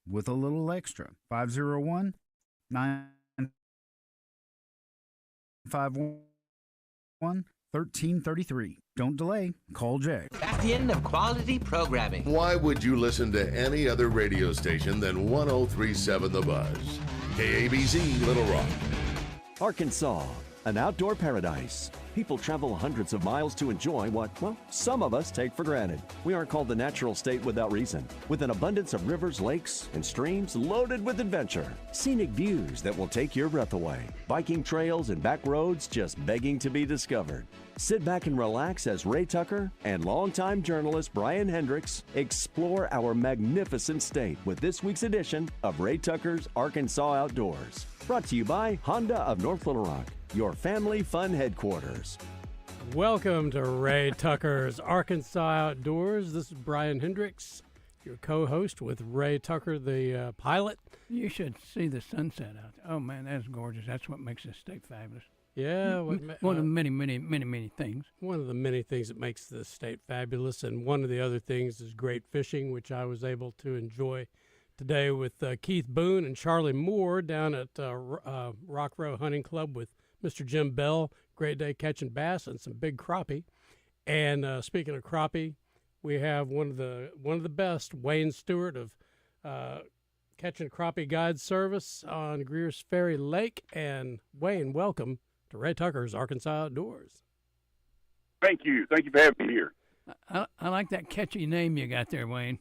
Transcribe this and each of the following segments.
with a little extra. 501 951 1333. Don't delay. Call Jay. That's the end of quality programming. Why would you listen to any other radio station than 1037 The Buzz? KABZ Little Rock. Arkansas, an outdoor paradise. People travel hundreds of miles to enjoy what, well, some of us take for granted. We aren't called the natural state without reason, with an abundance of rivers, lakes, and streams loaded with adventure. Scenic views that will take your breath away. Biking trails and back roads just begging to be discovered. Sit back and relax as Ray Tucker and longtime journalist Brian Hendricks explore our magnificent state with this week's edition of Ray Tucker's Arkansas Outdoors. Brought to you by Honda of North Little Rock, your family fun headquarters. Welcome to Ray Tucker's Arkansas Outdoors. This is Brian Hendricks, your co-host with Ray Tucker, the pilot. You should see the sunset out there. Oh, man, that's gorgeous. That's what makes this state fabulous. Yeah. One of many things. One of the many things that makes this state fabulous, and one of the other things is great fishing, which I was able to enjoy today with Keith Boone and Charlie Moore down at Rock Row Hunting Club with Mr. Jim Bell. Great day catching bass and some big crappie. And speaking of crappie, we have one of the best, Wayne Stewart of Catching Crappie Guide Service on Greer's Ferry Lake. And Wayne, welcome to Ray Tucker's Arkansas Outdoors. Thank you. Thank you for having me here. I like that catchy name you got there, Wayne.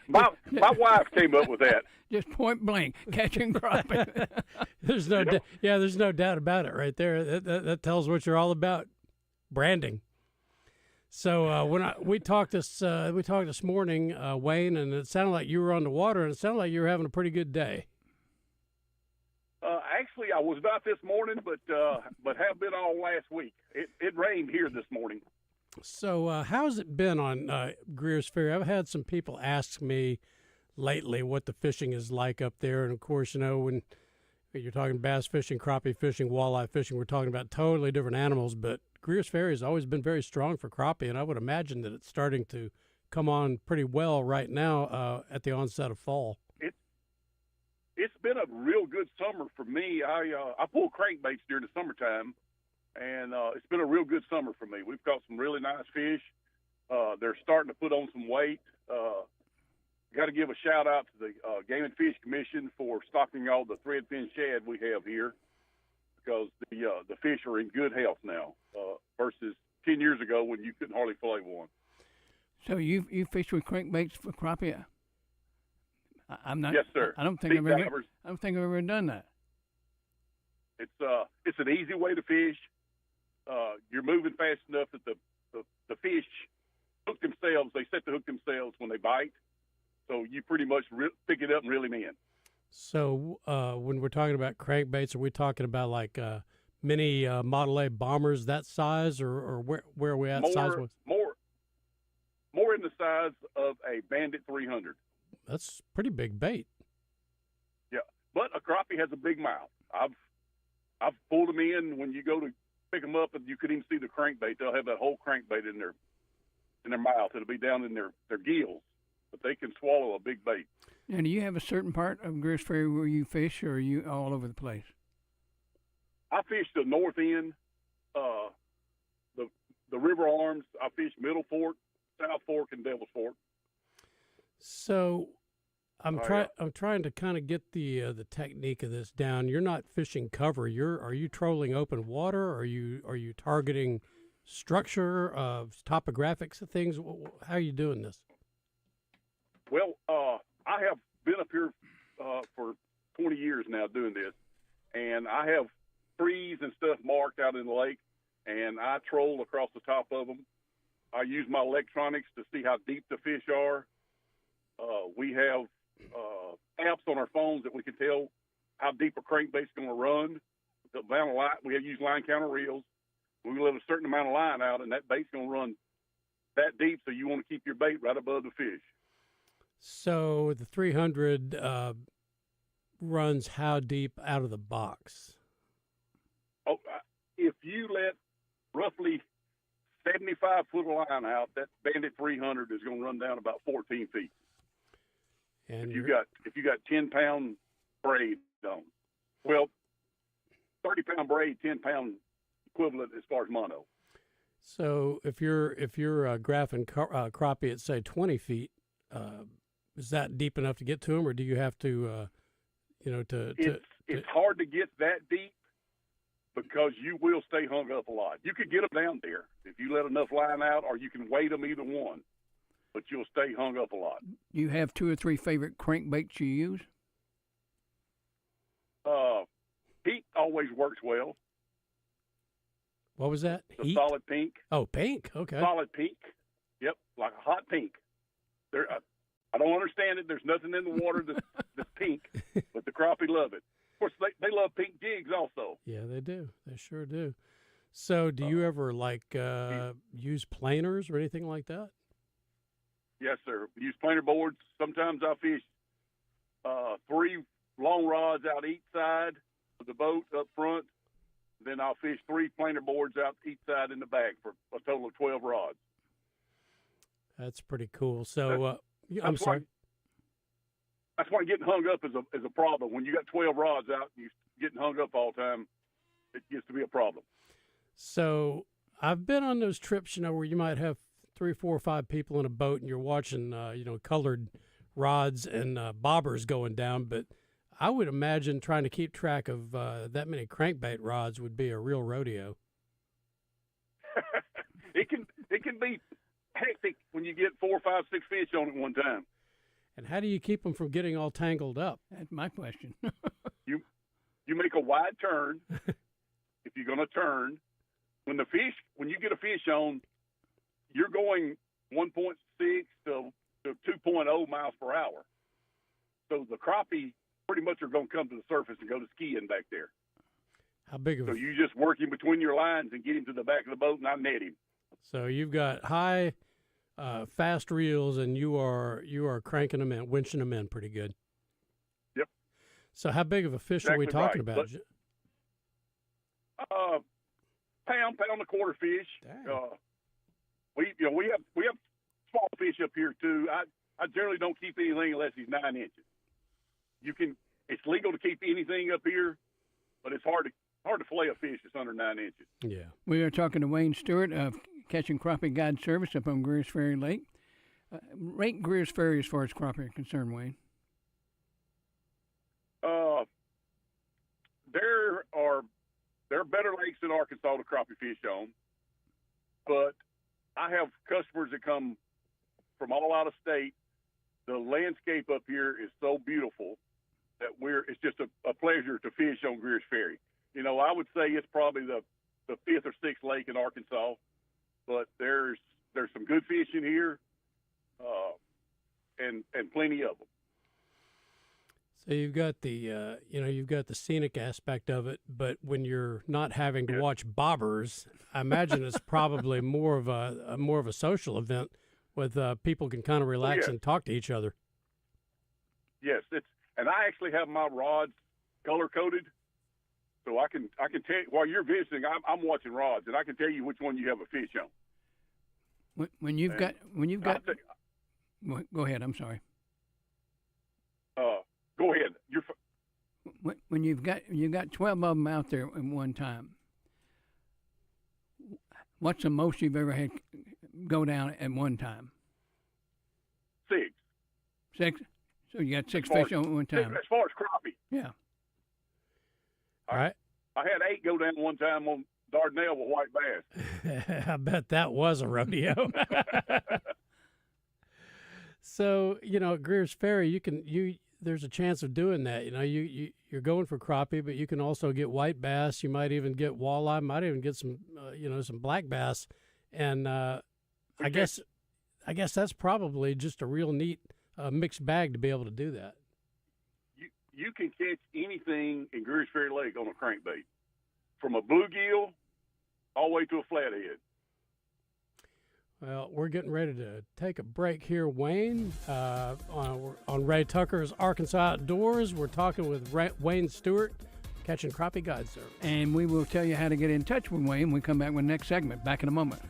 My wife came up with that. Just point blank, Catching Crappie. There's no doubt about it right there. That tells what you're all about, branding. So we talked this morning, Wayne, and it sounded like you were on the water, and it sounded like you were having a pretty good day. Actually, I was not this morning, but have been all last week. It rained here this morning. So how's it been on Greer's Ferry? I've had some people ask me lately what the fishing is like up there, and of course, when you're talking bass fishing, crappie fishing, walleye fishing, we're talking about totally different animals. But Greer's Ferry has always been very strong for crappie, and I would imagine that it's starting to come on pretty well right now at the onset of fall. It's been a real good summer for me. I pull crankbaits during the summertime, and it's been a real good summer for me. We've caught some really nice fish. They're starting to put on some weight. Got to give a shout out to the Game and Fish Commission for stocking all the threadfin shad we have here, because the fish are in good health now versus 10 years ago when you couldn't hardly fillet one. So you fish with crankbaits for crappie? I'm not. Yes, sir. I don't think I've ever done that. It's an easy way to fish. You're moving fast enough that the fish hook themselves. They set the hook themselves when they bite. So you pretty much pick it up and reel them in. So when we're talking about crankbaits, are we talking about like mini Model A bombers that size, or where are we at size-wise? More in the size of a Bandit 300. That's pretty big bait. Yeah, but a crappie has a big mouth. I've pulled them in when you go to pick them up, and you could even see the crankbait. They'll have that whole crankbait in their mouth. It'll be down in their gills, but they can swallow a big bait. Now, do you have a certain part of Greer's Ferry where you fish, or are you all over the place? I fish the north end, the river arms. I fish Middle Fork, South Fork, and Devil's Fork. So I'm trying to kind of get the technique of this down. You're not fishing cover. Are you trolling open water? Are you targeting structure, topographics of things? How are you doing this? Well, I have been up here for 20 years now doing this, and I have trees and stuff marked out in the lake, and I troll across the top of them. I use my electronics to see how deep the fish are. We have apps on our phones that we can tell how deep a crankbait's going to run. The amount of line, we have used line counter reels. We let a certain amount of line out, and that bait's going to run that deep, so you want to keep your bait right above the fish. So the 300 runs how deep out of the box? Oh, if you let roughly 75 foot of line out, that Bandit 300 is going to run down about 14 feet. And if you got 10-pound braid on, well, 30-pound braid, 10-pound equivalent as far as mono. So if you're graphing crappie at say 20 feet, is that deep enough to get to them, or do you have to, It's hard to get that deep because you will stay hung up a lot. You could get them down there if you let enough line out, or you can weight them, either one, but you'll stay hung up a lot. You have 2 or 3 favorite crankbaits you use? Heat always works well. What was that? The Heat? solid pink. Oh, pink. Okay. Solid pink. Yep, like a hot pink. I don't understand it. There's nothing in the water that's pink, but the crappie love it. Of course, they love pink jigs also. Yeah, they do. They sure do. So, do you ever use planers or anything like that? Yes, sir. We use planer boards. Sometimes I fish 3 long rods out each side of the boat up front. Then I'll fish 3 planer boards out each side in the back for a total of 12 rods. That's pretty cool. So, I'm sorry. That's why getting hung up is a problem. When you got 12 rods out, you getting hung up all the time, it gets to be a problem. So I've been on those trips, where you might have 3, 4, or 5 people in a boat, and you're watching, colored rods and bobbers going down. But I would imagine trying to keep track of that many crankbait rods would be a real rodeo. It can be hectic when you get 4, 5, 6 fish on at one time. And how do you keep them from getting all tangled up? That's my question. You make a wide turn if you're going to turn. When you get a fish on, you're going 1.6 to 2.0 miles per hour. So the crappie pretty much are going to come to the surface and go to skiing back there. How big of So you just work in between your lines and get him to the back of the boat, and I net him. So you've got high, fast reels, and you are cranking them in, winching them in pretty good. Yep. So how big of a fish are we talking about? Pound and a quarter fish. Dang. We have small fish up here too. I generally don't keep anything unless he's 9 inches. It's legal to keep anything up here, but it's hard to fillet a fish that's under 9 inches. Yeah. We are talking to Wayne Stewart of Catching Crappie Guide Service up on Greers Ferry Lake. Rate Greers Ferry as far as crappie are concerned, Wayne. There are better lakes in Arkansas to crappie fish on, but I have customers that come from all out of state. The landscape up here is so beautiful that it's just a pleasure to fish on Greers Ferry. I would say it's probably the 5th or 6th lake in Arkansas, but there's some good fish in here, and plenty of them. So you've got the scenic aspect of it, but when you're not having to watch bobbers, I imagine it's probably more of a social event with people can kind of relax and talk to each other. Yes, and I actually have my rods color coded, so I can tell you, while you're visiting, I'm watching rods, and I can tell you which one you have a fish on. When you've got go ahead. I'm sorry. Go ahead. When you've got 12 of them out there at one time, what's the most you've ever had go down at one time? 6. 6? So you got 6 fish on one time. As far as crappie. Yeah. All right. I had 8 go down one time on Dardanelle with white bass. I bet that was a rodeo. So, at Greers Ferry, there's a chance of doing that. You're going for crappie, but you can also get white bass. You might even get walleye. Might even get some, some black bass. And I guess that's probably just a real neat mixed bag to be able to do that. You can catch anything in Greers Ferry Lake on a crankbait, from a bluegill all the way to a flathead. Well, we're getting ready to take a break here, Wayne, on Ray Tucker's Arkansas Outdoors. We're talking with Wayne Stewart, Catching Crappie Guide Service. And we will tell you how to get in touch with Wayne when we come back with the next segment. Back in a moment.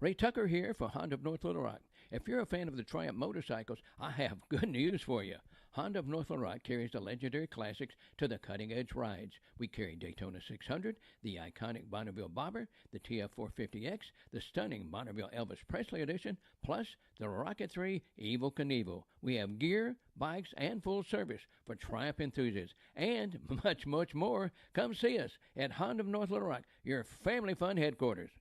Ray Tucker here for Honda of North Little Rock. If you're a fan of the Triumph motorcycles, I have good news for you. Honda of North Little Rock carries the legendary classics to the cutting-edge rides. We carry Daytona 600, the iconic Bonneville Bobber, the TF450X, the stunning Bonneville Elvis Presley Edition, plus the Rocket 3 Evel Knievel. We have gear, bikes, and full service for Triumph enthusiasts, and much, much more. Come see us at Honda of North Little Rock, your family fun headquarters.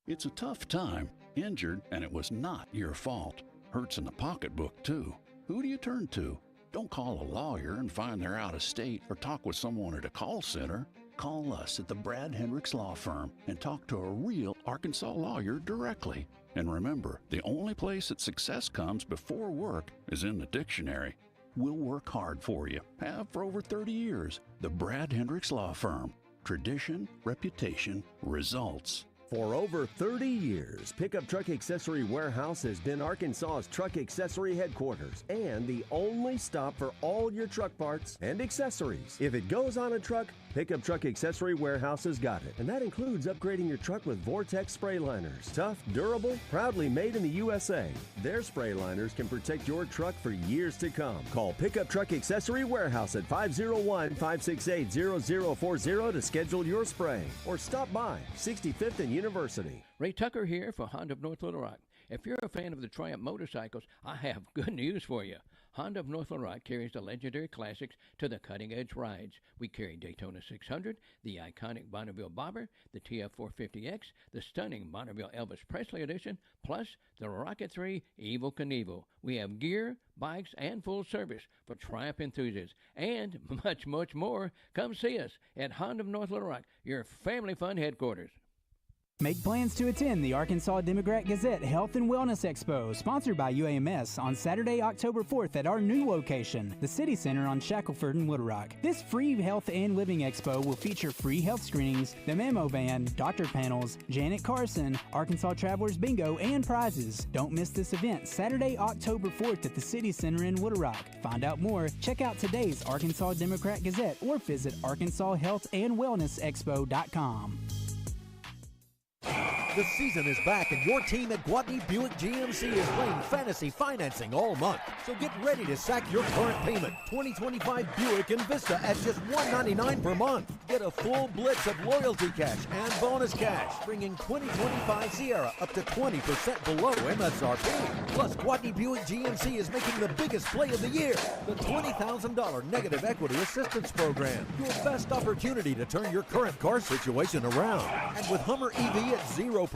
It's a tough time. Injured, and it was not your fault. Hurts in the pocketbook, too. Who do you turn to? Don't call a lawyer and find they're out of state or talk with someone at a call center. Call us at the Brad Hendricks Law Firm and talk to a real Arkansas lawyer directly. And remember, the only place that success comes before work is in the dictionary. We'll work hard for you. Have for over 30 years. The Brad Hendricks Law Firm. Tradition, reputation, results. For over 30 years, Pickup Truck Accessory Warehouse has been Arkansas's truck accessory headquarters and the only stop for all your truck parts and accessories. If it goes on a truck, Pickup Truck Accessory Warehouse has got it. And that includes upgrading your truck with Vortex spray liners. Tough, durable, proudly made in the USA. Their spray liners can protect your truck for years to come. Call Pickup Truck Accessory Warehouse at 501-568-0040 to schedule your spray. Or stop by 65th and University. Ray Tucker here for Honda of North Little Rock. If you're a fan of the Triumph motorcycles, I have good news for you. Honda of North Little Rock carries the legendary classics to the cutting-edge rides. We carry Daytona 600, the iconic Bonneville Bobber, the TF450X, the stunning Bonneville Elvis Presley Edition, plus the Rocket 3 Evel Knievel. We have gear, bikes, and full service for Triumph enthusiasts, and much, much more. Come see us at Honda of North Little Rock, your family fun headquarters. Make plans to attend the Arkansas Democrat-Gazette Health and Wellness Expo, sponsored by UAMS, on Saturday, October 4th at our new location, the City Center on Shackelford in Little Rock. This free health and living expo will feature free health screenings, the Memo Van, doctor panels, Janet Carson, Arkansas Travelers Bingo, and prizes. Don't miss this event, Saturday, October 4th at the City Center in Little Rock. Find out more, check out today's Arkansas Democrat-Gazette or visit arkansashealthandwellnessexpo.com. The season is back and your team at Gwatney Buick GMC is playing fantasy financing all month. So get ready to sack your current payment. 2025 Buick Envista at just $199 per month. Get a full blitz of loyalty cash and bonus cash, bringing 2025 Sierra up to 20% below MSRP. Plus, Gwatney Buick GMC is making the biggest play of the year, the $20,000 Negative Equity Assistance Program. Your best opportunity to turn your current car situation around. And with Hummer EV at 0%,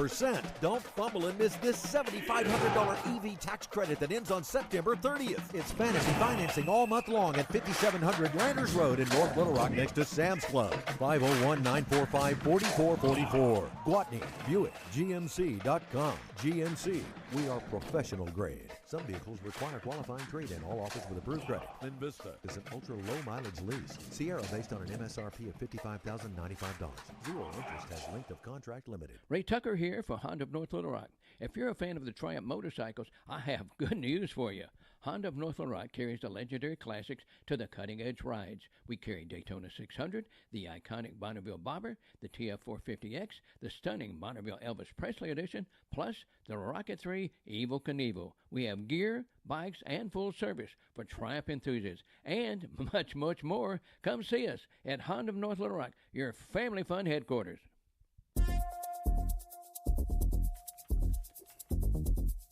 don't fumble and miss this $7,500 EV tax credit that ends on September 30th. It's fantasy financing all month long at 5700 Landers Road in North Little Rock next to Sam's Club. 501-945-4444. Gwatney, Buick, GMC.com. GMC, we are professional grade. Some vehicles require qualifying trade-in. All offers with approved credit. Envista is an ultra-low mileage lease. Sierra based on an MSRP of $55,095. Zero interest has length of contract limited. Ray Tucker here for Honda of North Little Rock. If you're a fan of the Triumph motorcycles, I have good news for you. Honda of North Little Rock carries the legendary classics to the cutting-edge rides. We carry Daytona 600, the iconic Bonneville Bobber, the TF450X, the stunning Bonneville Elvis Presley Edition, plus the Rocket 3 Evel Knievel. We have gear, bikes, and full service for Triumph enthusiasts, and much, much more. Come see us at Honda of North Little Rock, your family fun headquarters.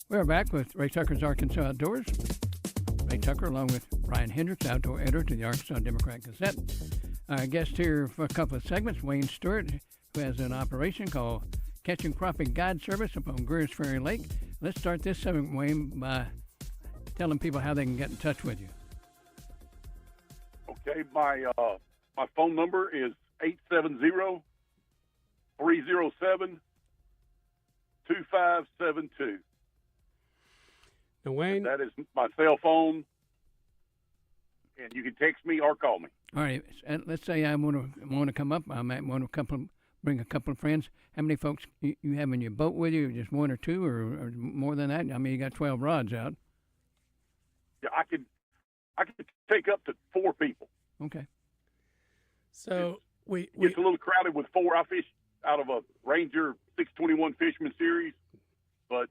We're back with Ray Tucker's Arkansas Outdoors. Ray Tucker, along with Ryan Hendricks, outdoor editor to the Arkansas Democrat-Gazette. Our guest here for a couple of segments, Wayne Stewart, who has an operation called Catching Crappie Guide Service up on Greers Ferry Lake. Let's start this segment, Wayne, by telling people how they can get in touch with you. Okay, my phone number is 870-307-2572. Now, Wayne, that is my cell phone, and you can text me or call me. All right. Let's say I want to come up. I might want to bring a couple of friends. How many folks you have in your boat with you? Just one or two, or more than that? I mean, you got 12 rods out. Yeah, I could take up to 4 people. Okay. So it's a little crowded with 4. I fish out of a Ranger 621 Fisherman Series, but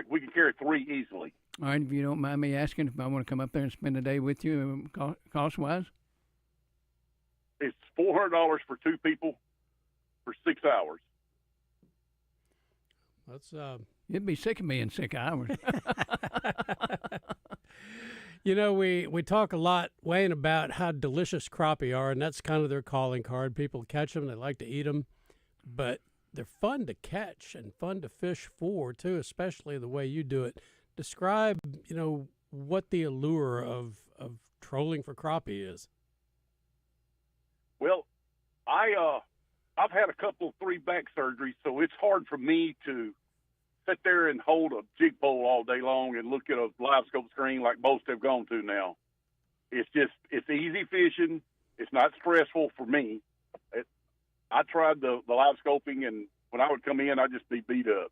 we can carry 3 easily. All right, if you don't mind me asking, if I want to come up there and spend the day with you, cost-wise? It's $400 for 2 people for 6 hours. That's You'd be sick of me in 6 hours. You know, we talk a lot, Wayne, about how delicious crappie are, and that's kind of their calling card. People catch them, they like to eat them, but they're fun to catch and fun to fish for, too, especially the way you do it. Describe, what the allure of trolling for crappie is. Well, I've had a couple 3 back surgeries, so it's hard for me to sit there and hold a jig pole all day long and look at a live scope screen like most have gone to now. It's easy fishing. It's not stressful for me. I tried the live scoping, and when I would come in, I'd just be beat up.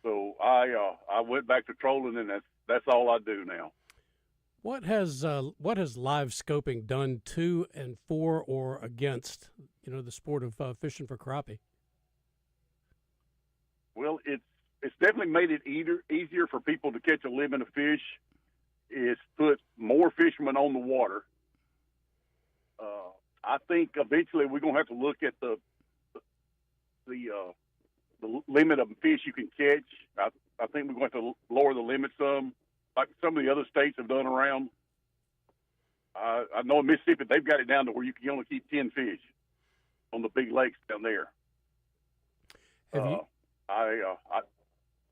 So I went back to trolling, and that's all I do now. What has live scoping done to and for or against the sport of fishing for crappie? Well, it's definitely made it easier for people to catch a limit of fish. It's put more fishermen on the water. I think eventually we're gonna have to look at the limit of fish you can catch. I think we're going to lower the limit some, like some of the other states have done around. I know in Mississippi they've got it down to where you can only keep 10 fish on the big lakes down there. Go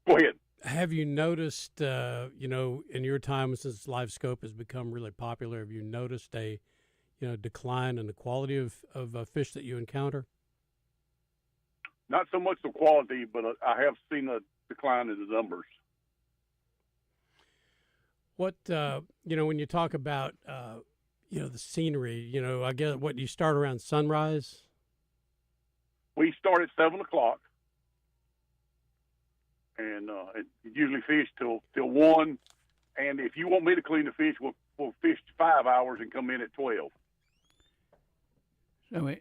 ahead. Have you noticed, in your time since live scope has become really popular, have you noticed a, decline in the quality of fish that you encounter? Not so much the quality, but I have seen a decline in the numbers. What, when you talk about, the scenery, I guess what you start around sunrise? We start at 7 o'clock. And it usually fish till 1. And if you want me to clean the fish, we'll fish 5 hours and come in at 12. So,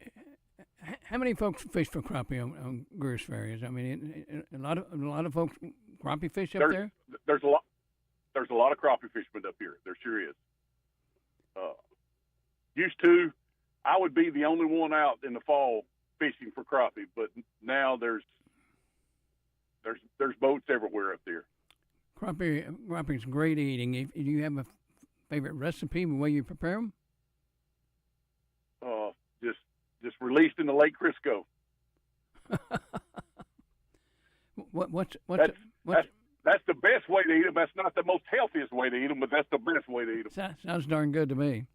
how many folks fish for crappie on Greer's Ferry? I mean, a lot of folks crappie fish up there. There's a lot. There's a lot of crappie fishermen up here. There sure is. Used to, I would be the only one out in the fall fishing for crappie, but now there's boats everywhere up there. Crappie's great eating. Do you have a favorite recipe, the way you prepare them? Just released in the Lake Crisco. That's the best way to eat them. That's not the most healthiest way to eat them, but that's the best way to eat them. Sounds darn good to me.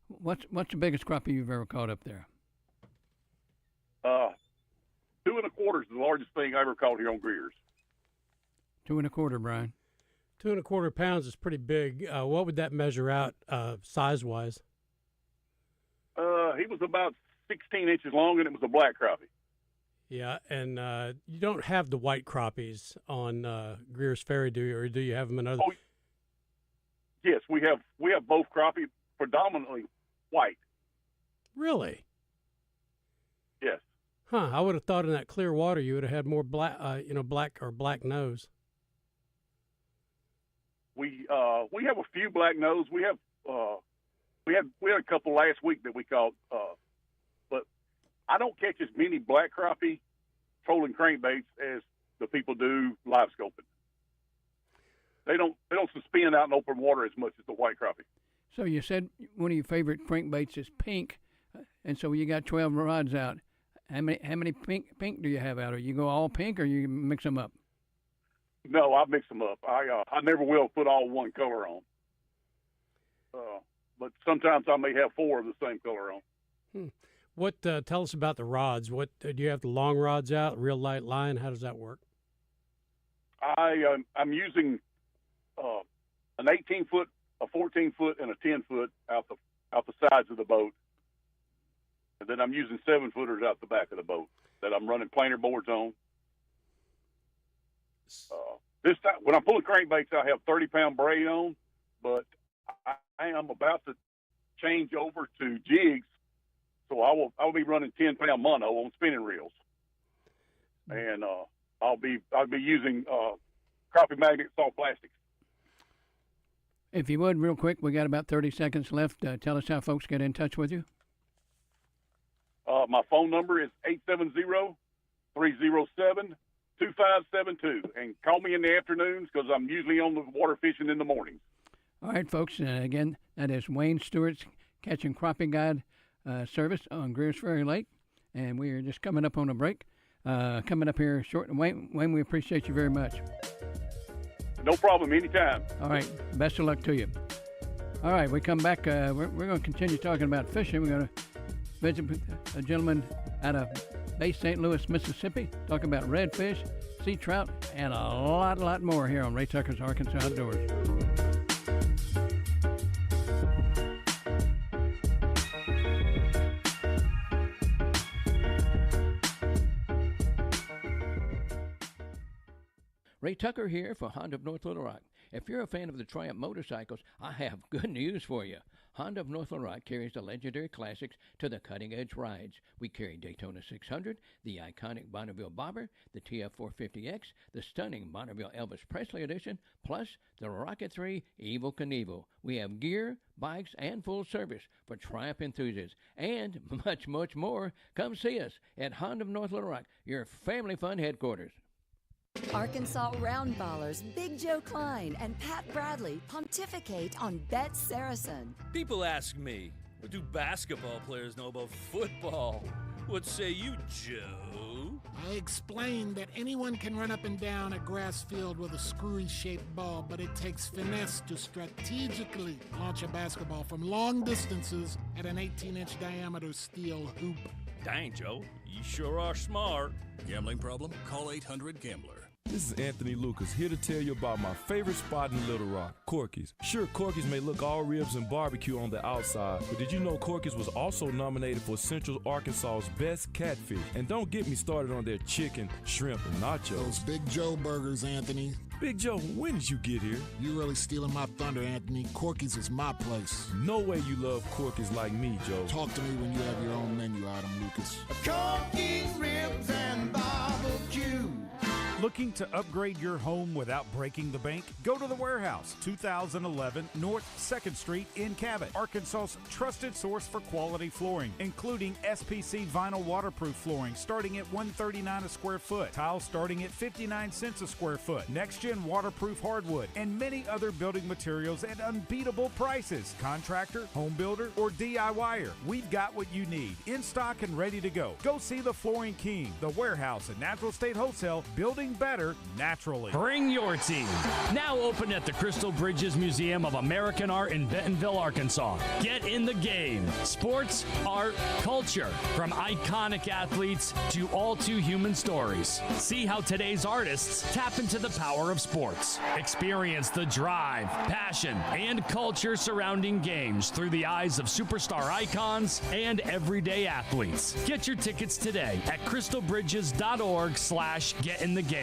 What's the biggest crappie you've ever caught up there? 2 1/4 is the largest thing I ever caught here on Greer's. 2 1/4, Brian. 2 1/4 pounds is pretty big. What would that measure out size-wise? He was about 16 inches long, and it was a black crappie. Yeah, and you don't have the white crappies on Greer's Ferry, do you? Or do you have them in other? Oh, yes, we have both crappie, predominantly white. Really? Yes. Huh? I would have thought in that clear water you would have had more black, black nose. We have a few black nose. We had a couple last week that we caught, but I don't catch as many black crappie trolling crankbaits as the people do live scoping. They don't suspend out in open water as much as the white crappie. So you said one of your favorite crankbaits is pink, and so you got 12 rods out. How many pink do you have out? Or you go all pink, or you mix them up? No, I mix them up. I never will put all one color on. But sometimes I may have 4 of the same color on. What? Tell us about the rods. What do you have? The long rods out, real light line. How does that work? I'm using an 18-foot, a 14-foot, and a 10-foot out the sides of the boat, and then I'm using 7-footers out the back of the boat that I'm running planer boards on. This time, when I'm pulling crankbaits, I have 30-pound braid on, but I am about to change over to jigs, so I will be running 10-pound mono on spinning reels, and I'll be using crappie magnet soft plastics. If you would, real quick, we got about 30 seconds left. Tell us how folks get in touch with you. My phone number is 870-307-2572. And call me in the afternoons because I'm usually on the water fishing in the mornings. All right, folks. Again, that is Wayne Stewart's Catch and Crappie Guide service on Greers Ferry Lake. And we are just coming up on a break. Coming up here short. Wayne, we appreciate you very much. No problem, anytime. All right, best of luck to you. All right, we come back. We're going to continue talking about fishing. We're going to visit with a gentleman out of Bay St. Louis, Mississippi, talking about redfish, sea trout, and a lot more here on Ray Tucker's Arkansas Outdoors. Ray Tucker here for Honda of North Little Rock. If you're a fan of the Triumph motorcycles, I have good news for you. Honda of North Little Rock carries the legendary classics to the cutting-edge rides. We carry Daytona 600, the iconic Bonneville Bobber, the TF450X, the stunning Bonneville Elvis Presley Edition, plus the Rocket 3 Evel Knievel. We have gear, bikes, and full service for Triumph enthusiasts, and much more. Come see us at Honda of North Little Rock, your family fun headquarters. Arkansas Roundballers Big Joe Klein and Pat Bradley pontificate on Bet Saracen. People ask me, what do basketball players know about football? What say you, Joe? I explained that anyone can run up and down a grass field with a screwy-shaped ball, but it takes finesse to strategically launch a basketball from long distances at an 18-inch diameter steel hoop. Dang, Joe, you sure are smart. Gambling problem? Call 800-GAMBLER. This is Anthony Lucas, here to tell you about my favorite spot in Little Rock, Corky's. Sure, Corky's may look all ribs and barbecue on the outside, but did you know Corky's was also nominated for Central Arkansas's best catfish? And don't get me started on their chicken, shrimp, and nachos. Those Big Joe burgers, Anthony. Big Joe, when did you get here? You really stealing my thunder, Anthony. Corky's is my place. No way you love Corky's like me, Joe. Talk to me when you have your own menu item, Lucas. Corky's ribs and barbecue. Looking to upgrade your home without breaking the bank? Go to the Warehouse, 2011 North 2nd Street in Cabot, Arkansas's trusted source for quality flooring, including SPC vinyl waterproof flooring starting at $139 a square foot, tiles starting at 59 cents a square foot, next-gen waterproof hardwood, and many other building materials at unbeatable prices. Contractor, home builder, or DIYer, we've got what you need, in stock and ready to go. Go see the Flooring King, the Warehouse at Natural State Wholesale, building better naturally. Bring your team. Now open at the Crystal Bridges Museum of American Art in Bentonville, Arkansas. Get in the game. Sports, art, culture, from iconic athletes to all too human stories. See how today's artists tap into the power of sports. Experience the drive, passion, and culture surrounding games through the eyes of superstar icons and everyday athletes. Get your tickets today at crystalbridges.org/get-in-the-game.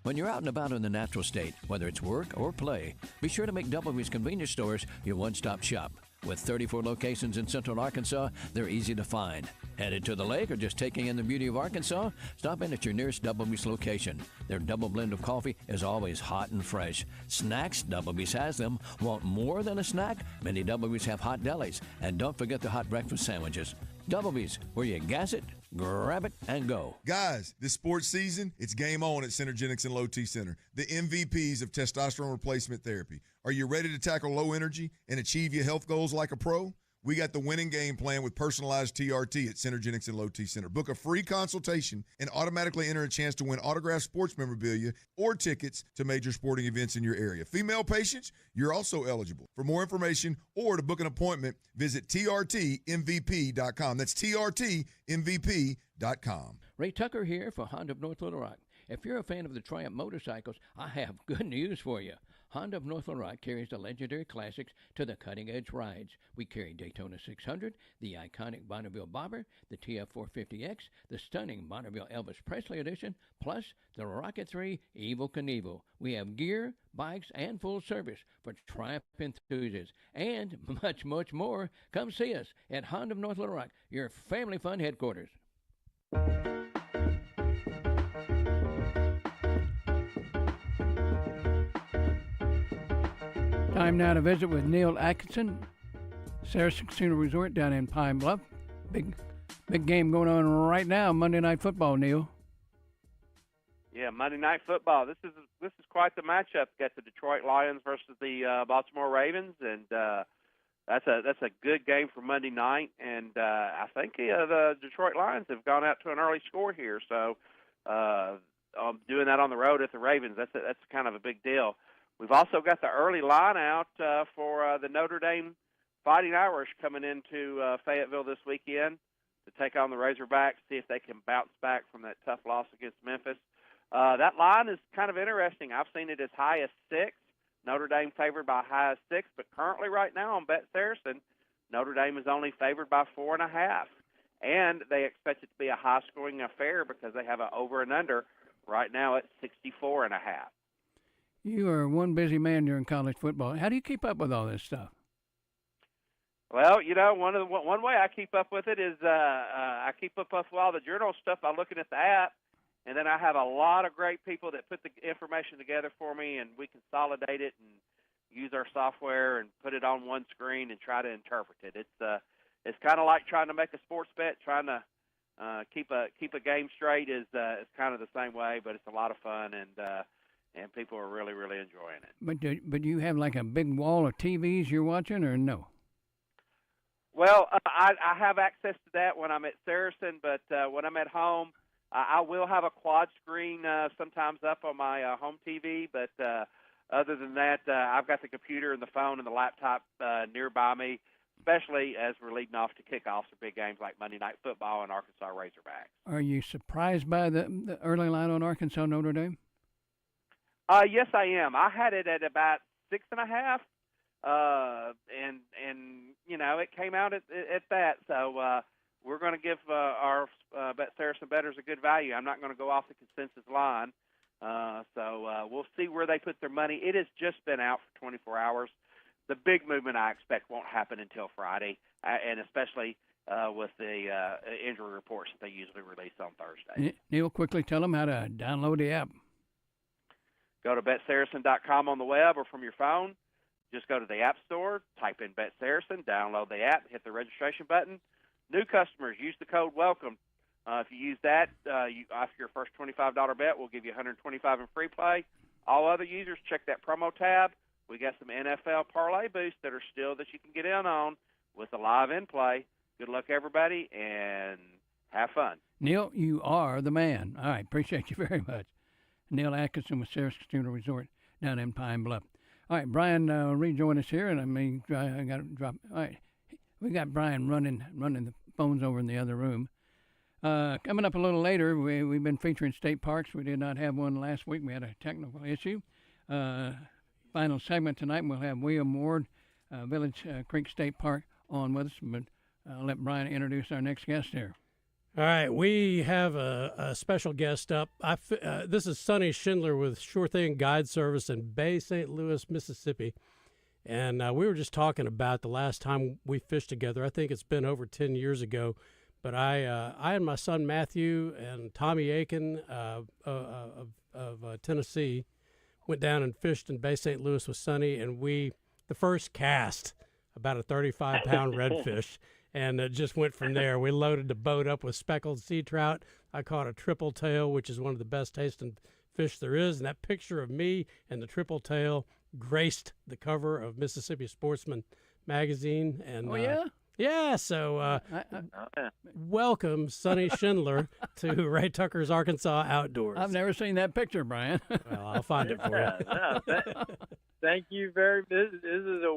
When you're out and about in the natural state, whether it's work or play, be sure to make W's Convenience Stores your one-stop shop. With 34 locations in central Arkansas, they're easy to find. Headed to the lake or just taking in the beauty of Arkansas? Stop in at your nearest W's location. Their double blend of coffee is always hot and fresh. Snacks, W's has them. Want more than a snack? Many W's have hot delis. And don't forget the hot breakfast sandwiches. W's, where you gas it, grab it, and go. Guys, this sports season, it's game on at Synergenics and Low T Center, the MVPs of testosterone replacement therapy. Are you ready to tackle low energy and achieve your health goals like a pro? We got the winning game plan with personalized TRT at Synergenics and Low T Center. Book a free consultation and automatically enter a chance to win autographed sports memorabilia or tickets to major sporting events in your area. Female patients, you're also eligible. For more information or to book an appointment, visit trtmvp.com. That's trtmvp.com. Ray Tucker here for Honda of North Little Rock. If you're a fan of the Triumph motorcycles, I have good news for you. Honda of North Little Rock carries the legendary classics to the cutting-edge rides. We carry Daytona 600, the iconic Bonneville Bobber, the TF450X, the stunning Bonneville Elvis Presley Edition, plus the Rocket 3 Evel Knievel. We have gear, bikes, and full service for Triumph enthusiasts, and much more. Come see us at Honda of North Little Rock, your family fun headquarters. Time now to visit with Neil Atkinson, Saracen Casino Resort down in Pine Bluff. Big game going on right now, Monday Night Football, Neil. Yeah, Monday Night Football. This is quite the matchup. Got the Detroit Lions versus the Baltimore Ravens, and that's a good game for Monday night. And I think the Detroit Lions have gone out to an early score here, so doing that on the road at the Ravens, that's kind of a big deal. We've also got the early line out for the Notre Dame Fighting Irish coming into Fayetteville this weekend to take on the Razorbacks, see if they can bounce back from that tough loss against Memphis. That line is kind of interesting. I've seen it as high as 6. Notre Dame favored by high as 6, but currently right now on Bet Saracen, Notre Dame is only favored by 4.5. And they expect it to be a high-scoring affair because they have an over and under right now at 64.5. You are one busy man during college football. How do you keep up with all this stuff? Well, one way I keep up with it is I keep up with all the journal stuff by looking at the app, and then I have a lot of great people that put the information together for me, and we consolidate it and use our software and put it on one screen and try to interpret it. It's kind of like trying to make a sports bet, trying to keep a game straight is kind of the same way, but it's a lot of fun, and people are really, really enjoying it. But do you have like a big wall of TVs you're watching, or no? Well, I have access to that when I'm at Saracen, but when I'm at home, I will have a quad screen sometimes up on my home TV, but other than that, I've got the computer and the phone and the laptop nearby me, especially as we're leading off to kickoffs of big games like Monday Night Football and Arkansas Razorbacks. Are you surprised by the early line on Arkansas Notre Dame? Yes, I am. I had it at about 6.5, and it came out at that. So we're going to give our Bet Saracen bettors a good value. I'm not going to go off the consensus line. So we'll see where they put their money. It has just been out for 24 hours. The big movement I expect won't happen until Friday, and especially with the injury reports that they usually release on Thursday. Neil, quickly tell them how to download the app. Go to BetSaracen.com on the web or from your phone. Just go to the App Store, type in Bet Saracen, download the app, hit the registration button. New customers, use the code WELCOME. If you use that, after your first $25 bet, we'll give you $125 in free play. All other users, check that promo tab. We got some NFL parlay boosts that are still that you can get in on with the live in play. Good luck, everybody, and have fun. Neil, you are the man. All right, appreciate you very much. Neil Atkinson with Saracen Casino Resort down in Pine Bluff. All right, Brian, rejoin us here, and I got to drop. All right, we got Brian running the phones over in the other room. Coming up a little later, we've been featuring state parks. We did not have one last week. We had a technical issue. Final segment tonight, we'll have William Ward, Village Creek State Park, on with us. But I'll let Brian introduce our next guest here. All right, we have a special guest up. This is Sonny Schindler with Sure Thing Guide Service in Bay St. Louis, Mississippi. And we were just talking about the last time we fished together. I think it's been over 10 years ago. But I and my son Matthew and Tommy Aiken of Tennessee went down and fished in Bay St. Louis with Sonny, and the first cast, about a 35-pound redfish. And it just went from there. We loaded the boat up with speckled sea trout. I caught a triple tail, which is one of the best tasting fish there is. And that picture of me and the triple tail graced the cover of Mississippi Sportsman magazine. And, oh, yeah? Yeah, so welcome, Sonny Schindler, to Ray Tucker's Arkansas Outdoors. I've never seen that picture, Brian. Well, I'll find it for you. Thank you very much. This is a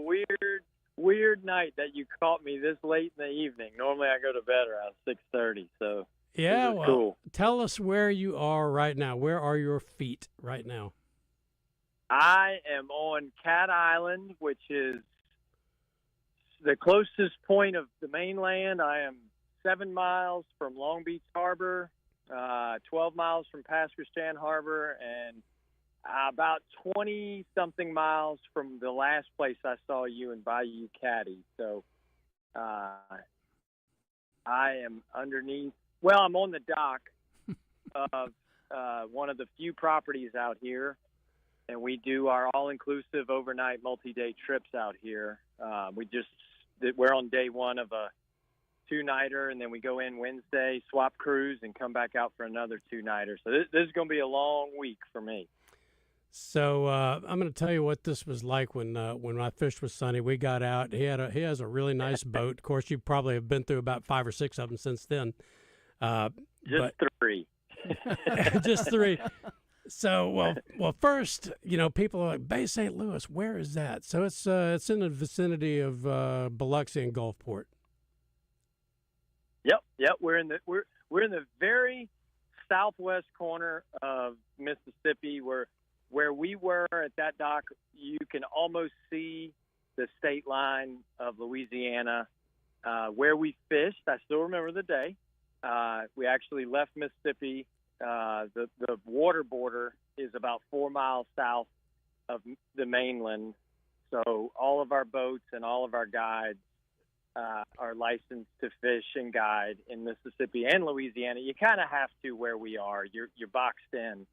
weird night that you caught me this late in the evening. Normally I go to bed around 6:30, so yeah, this is cool. Tell us where you are right now. Where are your feet right now? I am on Cat Island, which is the closest point of the mainland. I am 7 miles from Long Beach Harbor, 12 miles from Pascagoula Harbor, and about 20-something miles from the last place I saw you in Bayou Caddy. So I am underneath. Well, I'm on the dock of one of the few properties out here. and we do our all-inclusive overnight multi-day trips out here. We're on day one of a two-nighter, and then we go in Wednesday, swap crews, and come back out for another two-nighter. So this is going to be a long week for me. So I'm going to tell you what this was like when I fished with Sonny. We got out. He has a really nice boat. Of course, you probably have been through about 5 or 6 of them since then. Just 3. Just 3. So, well, first, people are like, Bay St. Louis, where is that? So it's in the vicinity of Biloxi and Gulfport. Yep. We're in the very southwest corner of Mississippi. Where we were at that dock, you can almost see the state line of Louisiana. Where we fished, I still remember the day. We actually left Mississippi. The water border is about 4 miles south of the mainland. So all of our boats and all of our guides are licensed to fish and guide in Mississippi and Louisiana. You kind of have to where we are. You're boxed in.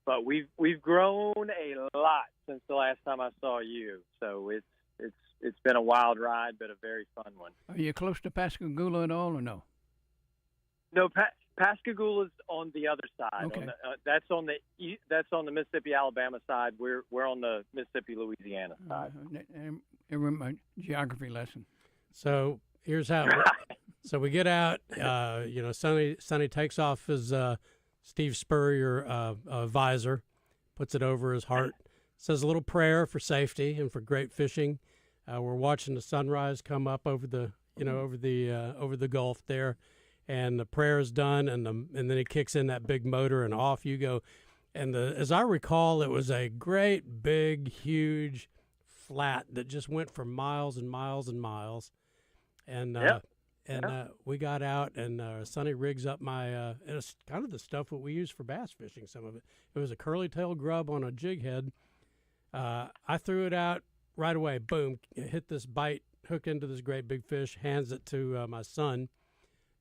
But we've grown a lot since the last time I saw you. So it's been a wild ride, but a very fun one. Are you close to Pascagoula at all, or no? No, Pascagoula's on the other side. Okay. That's on the Mississippi Alabama side. We're on the Mississippi Louisiana side. My geography lesson. So here's how. So we get out. Sonny takes off his Steve Spurrier visor, puts it over his heart, says a little prayer for safety and for great fishing. We're watching the sunrise come up over the Gulf there, and the prayer is done, and then he kicks in that big motor, and off you go. And as I recall, it was a great big huge flat that just went for miles and miles and miles, and. We got out, and Sonny rigs up my, and it's kind of the stuff that we use for bass fishing, some of it. It was a curly tail grub on a jig head. I threw it out right away. Boom, it hit this bite, hook into this great big fish, hands it to my son,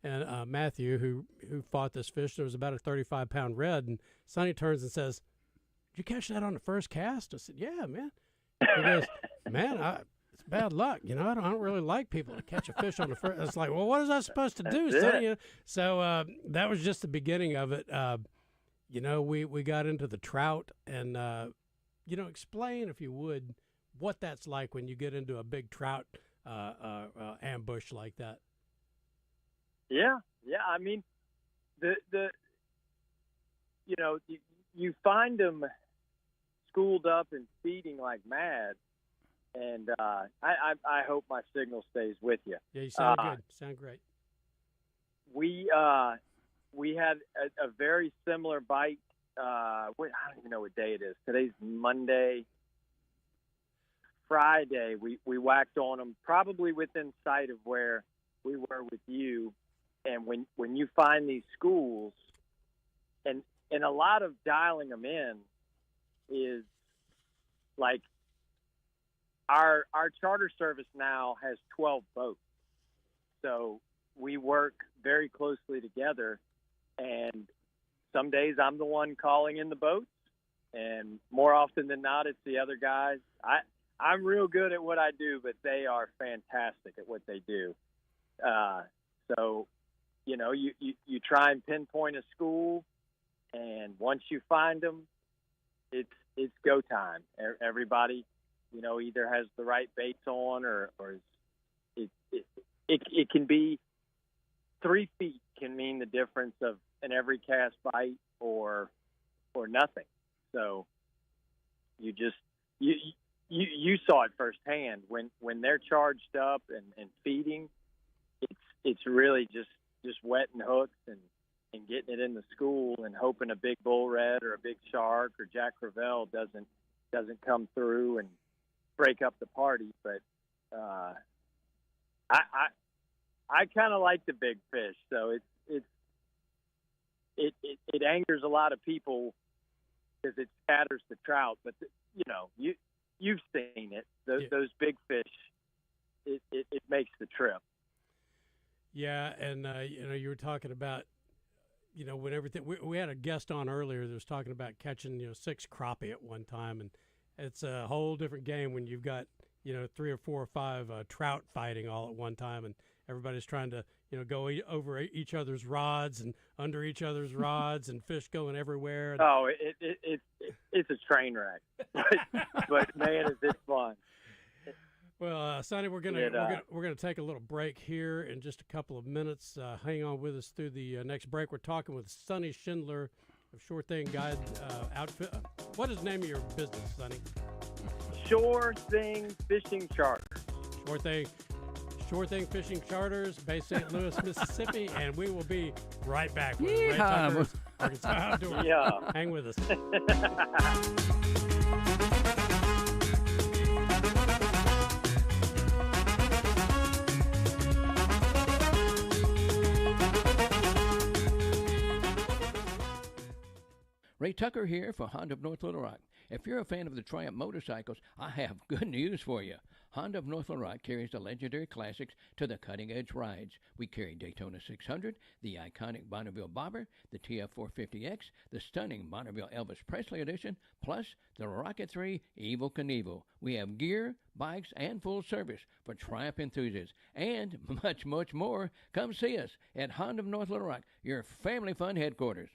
and Matthew, who fought this fish. There was about a 35-pound red, and Sonny turns and says, "Did you catch that on the first cast?" I said, "Yeah, man." He goes, "Man, it's bad luck, I don't really like people to catch a fish on the first." It's like, well, what is I supposed to do, Sonny? So that was just the beginning of it. We got into the trout, and explain, if you would, what that's like when you get into a big trout ambush like that. Yeah. I mean, you find them schooled up and feeding like mad. And I hope my signal stays with you. Yeah, you sound good. Sound great. We had a very similar bite. I don't even know what day it is. Today's Monday. Friday, we whacked on them probably within sight of where we were with you. And when you find these schools, and a lot of dialing them in is like, Our charter service now has 12 boats, so we work very closely together. And some days I'm the one calling in the boats, and more often than not, it's the other guys. I'm real good at what I do, but they are fantastic at what they do. So, you try and pinpoint a school, and once you find them, it's go time. Everybody, either has the right baits on, or it can be 3 feet can mean the difference of an every cast bite or nothing. So you saw it firsthand when they're charged up and feeding. It's really just wetting hooks and getting it in the school and hoping a big bull red or a big shark or Jack Crevalle doesn't come through and break up the party. But I kind of like the big fish, so it angers a lot of people because it scatters the trout. But you've seen it. Those big fish, it makes the trip. Yeah, and you were talking about when everything we had a guest on earlier that was talking about catching 6 crappie at one time, and it's a whole different game when you've got 3 or 4 or 5 trout fighting all at one time, and everybody's trying to go over each other's rods and under each other's rods, and fish going everywhere. Oh, it's a train wreck, but man, is it fun. Well, Sonny, we're gonna take a little break here in just a couple of minutes. Hang on with us through the next break. We're talking with Sonny Schindler of Sure Thing Guide Outfit. What is the name of your business, Sonny? Sure Thing Fishing Charters. Sure Thing Fishing Charters, based St. Louis, Mississippi, and we will be right back with Ray Tucker's Arkansas Outdoors. Yeah. Hang with us. Ray Tucker here for Honda of North Little Rock. If you're a fan of the Triumph motorcycles, I have good news for you. Honda of North Little Rock carries the legendary classics to the cutting-edge rides. We carry Daytona 600, the iconic Bonneville Bobber, the TF450X, the stunning Bonneville Elvis Presley Edition, plus the Rocket 3 Evel Knievel. We have gear, bikes, and full service for Triumph enthusiasts, and much, much more. Come see us at Honda of North Little Rock, your family fun headquarters.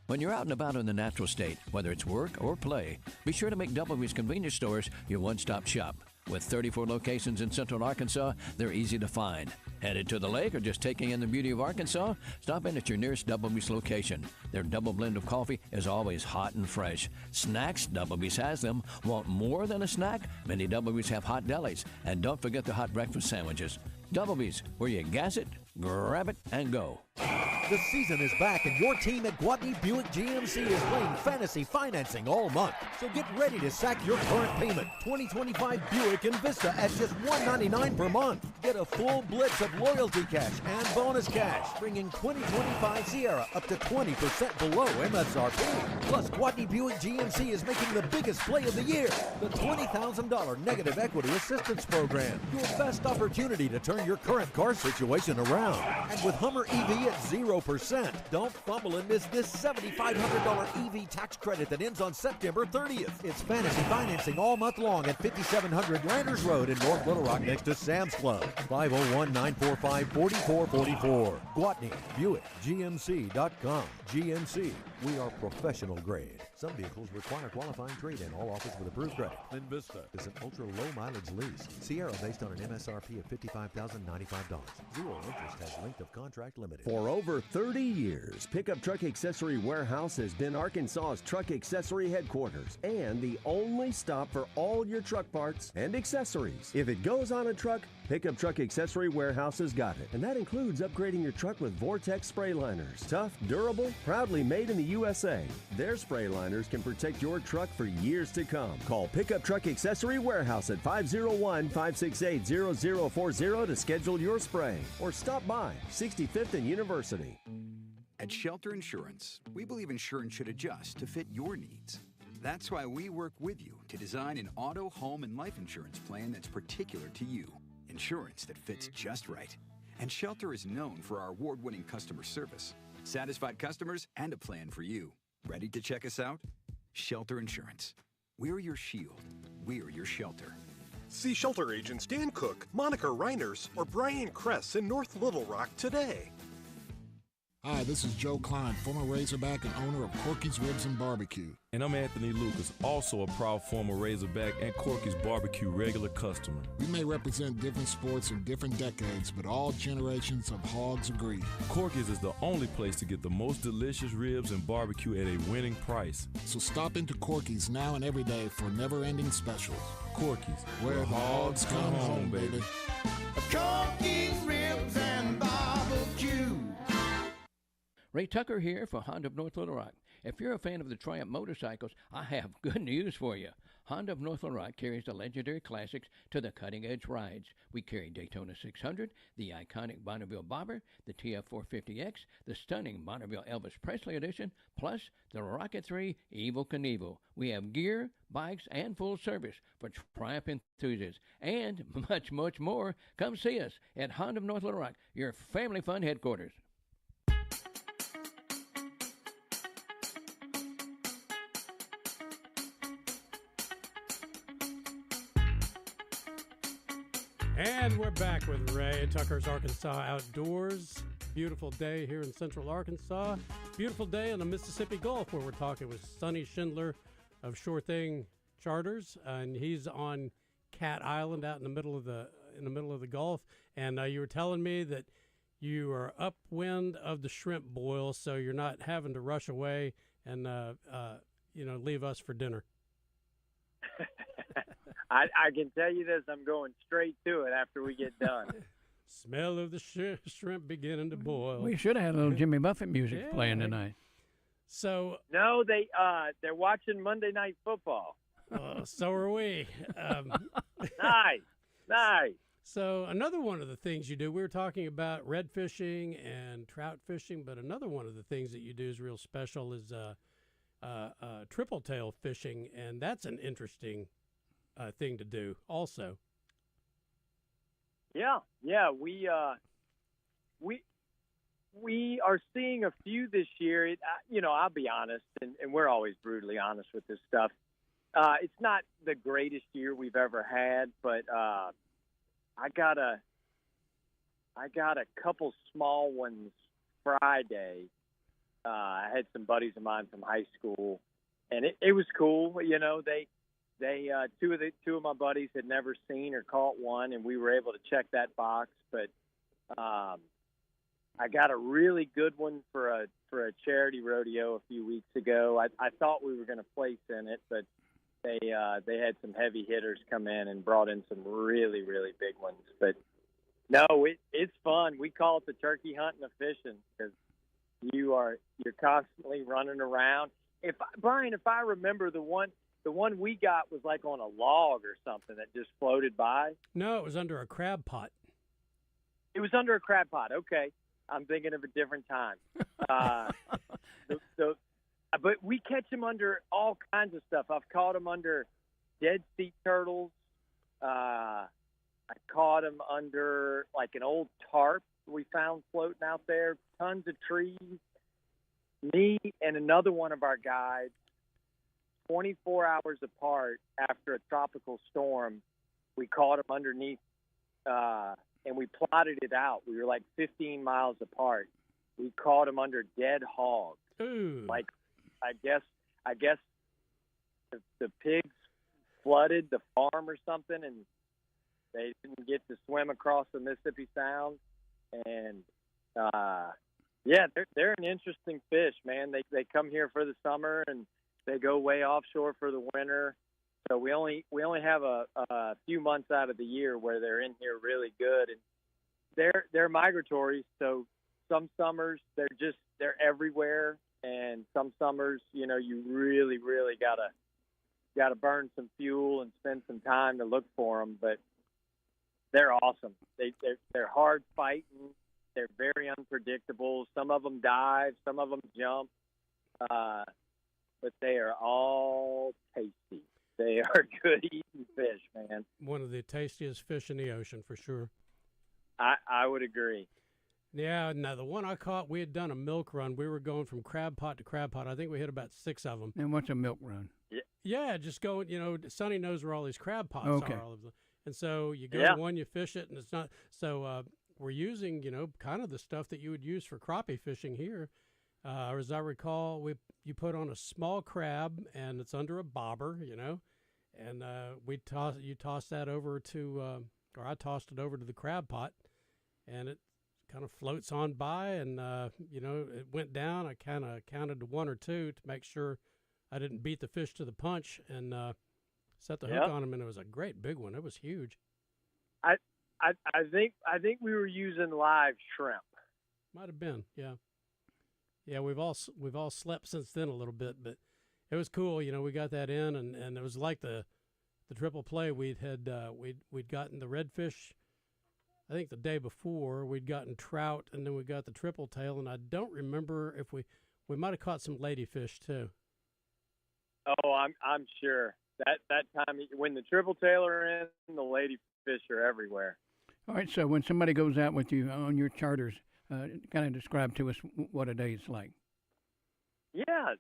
When you're out and about in the natural state, whether it's work or play, be sure to make W's Convenience Stores your one-stop shop. With 34 locations in central Arkansas, they're easy to find. Headed to the lake or just taking in the beauty of Arkansas? Stop in at your nearest W's location. Their double blend of coffee is always hot and fresh. Snacks, W's has them. Want more than a snack? Many W's have hot delis. And don't forget the hot breakfast sandwiches. W's, where you gas it, grab it, and go. The season is back, and your team at Gwatney Buick GMC is playing fantasy financing all month. So get ready to sack your current payment. 2025 Buick and Vista at just $199 per month. Get a full blitz of loyalty cash and bonus cash, bringing 2025 Sierra up to 20% below MSRP. Plus, Gwatney Buick GMC is making the biggest play of the year, the $20,000 Negative Equity Assistance Program. Your best opportunity to turn your current car situation around. And with Hummer EV at 0%, don't fumble and miss this $7,500 EV tax credit that ends on September 30th. It's fantasy financing all month long at 5700 Landers Road in North Little Rock next to Sam's Club. 501-945-4444. Gwatney, Buick, GMC.com. GMC, we are professional grade. Some vehicles require qualifying trade-in. All offers with approved credit. Then Vista is an ultra-low mileage lease. Sierra based on an MSRP of $55,095. Zero interest has length of contract limited. For over 30 years, Pickup Truck Accessory Warehouse has been Arkansas's truck accessory headquarters and the only stop for all your truck parts and accessories. If it goes on a truck, Pickup Truck Accessory Warehouse has got it. And that includes upgrading your truck with Vortex spray liners. Tough, durable, proudly made in the USA. Their spray liners can protect your truck for years to come. Call Pickup Truck Accessory Warehouse at 501-568-0040 to schedule your spray. Or stop by 65th and University. At Shelter Insurance, we believe insurance should adjust to fit your needs. That's why we work with you to design an auto, home, and life insurance plan that's particular to you. Insurance that fits just right. And Shelter is known for our award-winning customer service, satisfied customers, and a plan for you. Ready to check us out? Shelter Insurance. We're your shield. We're your shelter. See Shelter agents Dan Cook, Monica Reiners, or Brian Kress in North Little Rock today. Hi, this is Joe Klein, former Razorback and owner of Corky's Ribs and Barbecue. And I'm Anthony Lucas, also a proud former Razorback and Corky's Barbecue regular customer. We may represent different sports in different decades, but all generations of hogs agree. Corky's is the only place to get the most delicious ribs and barbecue at a winning price. So stop into Corky's now and every day for never-ending specials. Corky's, where the hogs come home, baby. Corky's Ribs and Barbecue. Ray Tucker here for Honda of North Little Rock. If you're a fan of the Triumph motorcycles, I have good news for you. Honda of North Little Rock carries the legendary classics to the cutting-edge rides. We carry Daytona 600, the iconic Bonneville Bobber, the TF450X, the stunning Bonneville Elvis Presley Edition, plus the Rocket 3 Evel Knievel. We have gear, bikes, and full service for Triumph enthusiasts, and much, much more. Come see us at Honda of North Little Rock, your family fun headquarters. And we're back with Ray Tucker's Arkansas Outdoors. Beautiful day here in central Arkansas. Beautiful day in the Mississippi Gulf, where we're talking with Sonny Schindler of Sure Thing Charters, and he's on Cat Island out in the middle of the Gulf. And you were telling me that you are upwind of the shrimp boil, so you're not having to rush away and leave us for dinner. I can tell you this, I'm going straight to it after we get done. Smell of the shrimp beginning to boil. We should have had a little Jimmy Buffett music playing tonight. So no, they're watching Monday Night Football. So are we. Nice. So another one of the things you do, we were talking about red fishing and trout fishing, but another one of the things that you do is real special is triple tail fishing, and that's an interesting thing to do also. Yeah, we are seeing a few this year. I'll be honest, and we're always brutally honest with this stuff. It's not the greatest year we've ever had, but I got a couple small ones Friday. I had some buddies of mine from high school, and it was cool. They two of my buddies had never seen or caught one, and we were able to check that box. But I got a really good one for a charity rodeo a few weeks ago. I thought we were going to place in it, but they had some heavy hitters come in and brought in some really, really big ones. But no, it's fun. We call it the turkey hunting of fishing because you're constantly running around. Brian, if I remember, the one we got was like on a log or something that just floated by. No, it was under a crab pot. It was under a crab pot. Okay, I'm thinking of a different time. But we catch them under all kinds of stuff. I've caught them under dead sea turtles. I caught them under like an old tarp we found floating out there. Tons of trees. Me and another one of our guides, 24 hours apart after a tropical storm, we caught them underneath, and we plotted it out. We were like 15 miles apart. We caught them under dead hogs. Ooh. Like, I guess the pigs flooded the farm or something, and they didn't get to swim across the Mississippi Sound. And they're an interesting fish, man. They come here for the summer and they go way offshore for the winter. So we only have a few months out of the year where they're in here really good, and they're migratory. So some summers they're everywhere, and some summers you really gotta burn some fuel and spend some time to look for them. But they're awesome. They're hard fighting. They're very unpredictable. Some of them dive, some of them jump, but they are all tasty. They are good eating fish, man. One of the tastiest fish in the ocean, for sure. I would agree. Yeah, now the one I caught, we had done a milk run. We were going from crab pot to crab pot. I think we hit about 6 of them. And what's a milk run? Yeah, just going, Sonny knows where all these crab pots Okay. are. All of them. And so you go to one, you fish it, and it's not. So we're using, kind of the stuff that you would use for crappie fishing here. As I recall, you put on a small crab, and it's under a bobber, and you toss that over to, or I tossed it over to the crab pot, and it kind of floats on by, and it went down. I kind of counted to 1 or 2 to make sure I didn't beat the fish to the punch, and set the hook on him, and it was a great big one. It was huge. I think we were using live shrimp. Might have been, yeah. Yeah, we've all slept since then a little bit, but it was cool. We got that in, and it was like the triple play. We'd gotten the redfish. I think the day before we'd gotten trout, and then we got the triple tail, and I don't remember if we might have caught some ladyfish too. Oh, I'm sure that time when the triple tail are in, the ladyfish are everywhere. All right, so when somebody goes out with you on your charters, kind of describe to us what a day is like. Yeah,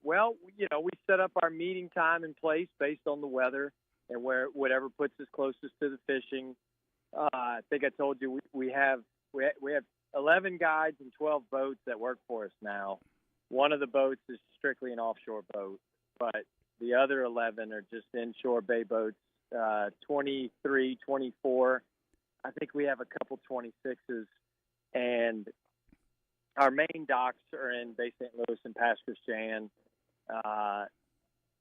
well, we set up our meeting time and place based on the weather and whatever puts us closest to the fishing. I think I told you we have 11 guides and 12 boats that work for us now. One of the boats is strictly an offshore boat, but the other 11 are just inshore bay boats, 23, 24. I think we have a couple 26s, and our main docks are in Bay St. Louis and Pass Christian.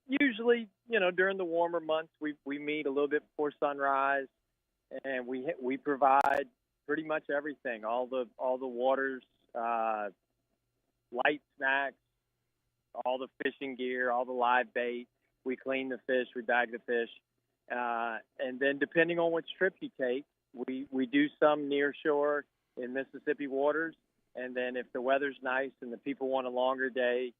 Usually, during the warmer months, we meet a little bit before sunrise, and we provide pretty much everything, all the waters, light snacks, all the fishing gear, all the live bait. We clean the fish, we bag the fish, and then depending on which trip you take, we do some near shore in Mississippi waters, and then if the weather's nice and the people want a longer day,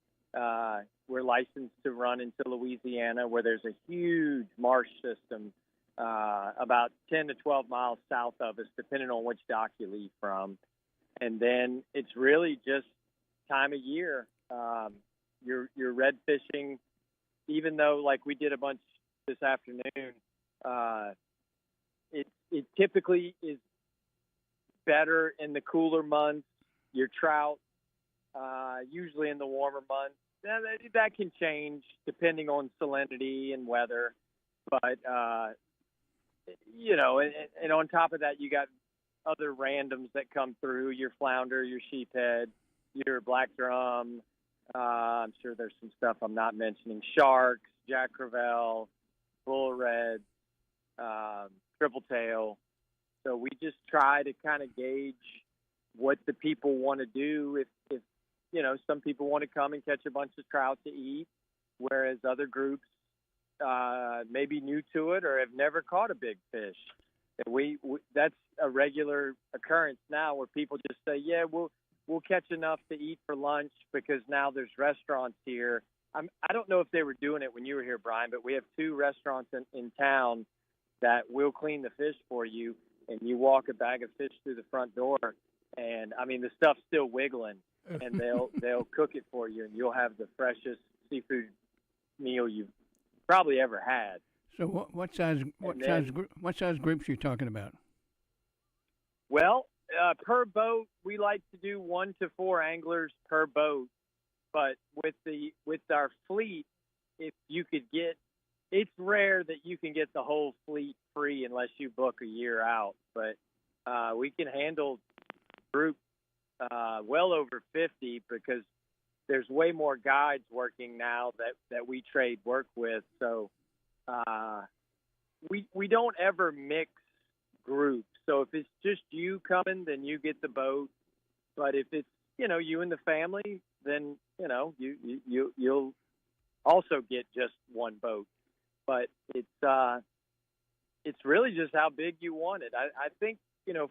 we're licensed to run into Louisiana, where there's a huge marsh system about 10 to 12 miles south of us, depending on which dock you leave from. And then it's really just time of year. You're red fishing, even though like we did a bunch this afternoon. It typically is better in the cooler months. Your trout, usually in the warmer months. That can change depending on salinity and weather. But, and on top of that, you got other randoms that come through, your flounder, your sheephead, your black drum. I'm sure there's some stuff I'm not mentioning. Sharks, jack crevalle, bull reds, triple tail. So we just try to kind of gauge what the people want to do. If some people want to come and catch a bunch of trout to eat, whereas other groups may be new to it or have never caught a big fish. And we that's a regular occurrence now, where people just say, yeah, we'll catch enough to eat for lunch because now there's restaurants here. I don't know if they were doing it when you were here, Brian, but we have 2 restaurants in town that will clean the fish for you, and you walk a bag of fish through the front door, and I mean the stuff's still wiggling, and they'll cook it for you, and you'll have the freshest seafood meal you've probably ever had. So what size groups are you talking about? Well, per boat, we like to do 1 to 4 anglers per boat. But with our fleet, if you could get, it's rare that you can get the whole fleet free unless you book a year out. But we can handle group well over 50 because there's way more guides working now that we trade work with. So we don't ever mix groups. So if it's just you coming, then you get the boat. But if it's you and the family, then you'll also get just one boat. But it's really just how big you want it. I think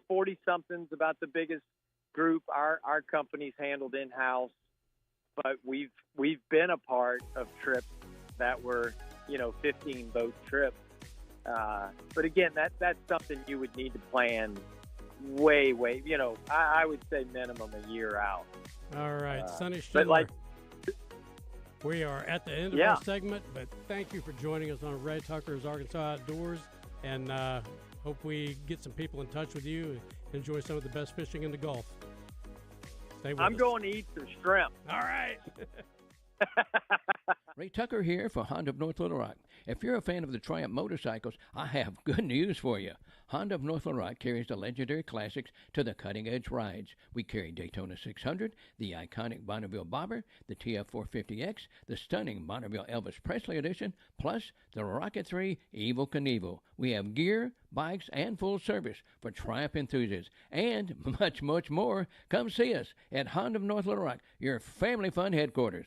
40 something's about the biggest group our company's handled in house. But we've been a part of trips that were 15 boat trips. But again, that's something you would need to plan way, I would say minimum a year out. All right, Sonny But Schindler, we are at the end of Yeah. our segment, but thank you for joining us on Ray Tucker's Arkansas Outdoors, and hope we get some people in touch with you and enjoy some of the best fishing in the Gulf. Stay with I'm us. going to eat some shrimp. All right. Ray Tucker here for Honda of North Little Rock. If you're a fan of the Triumph motorcycles, I have good news for you. Honda of North Little Rock carries the legendary classics to the cutting-edge rides. We carry Daytona 600, the iconic Bonneville Bobber, the TF450X, the stunning Bonneville Elvis Presley Edition, plus the Rocket 3 Evel Knievel. We have gear, bikes, and full service for Triumph enthusiasts, and much, much more. Come see us at Honda of North Little Rock, your family fun headquarters.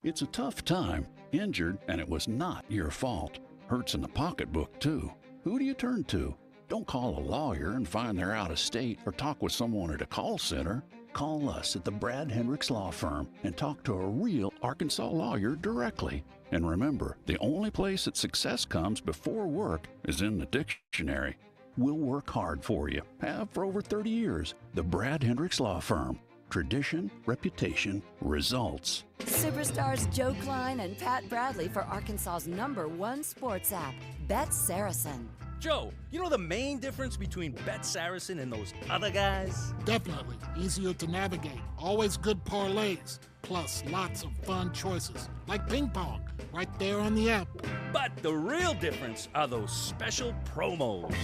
It's a tough time, injured, and it was not your fault. Hurts in the pocketbook, too. Who do you turn to? Don't call a lawyer and find they're out of state or talk with someone at a call center. Call us at the Brad Hendricks Law Firm and talk to a real Arkansas lawyer directly. And remember, the only place that success comes before work is in the dictionary. We'll work hard for you. Have for over 30 years. The Brad Hendricks Law Firm. Tradition, reputation, results. Superstars Joe Klein and Pat Bradley for Arkansas's #1 sports app, Bet Saracen. Joe, you know the main difference between Bet Saracen and those other guys? Definitely. Easier to navigate. Always good parlays. Plus, lots of fun choices. Like ping pong, right there on the app. But the real difference are those special promos.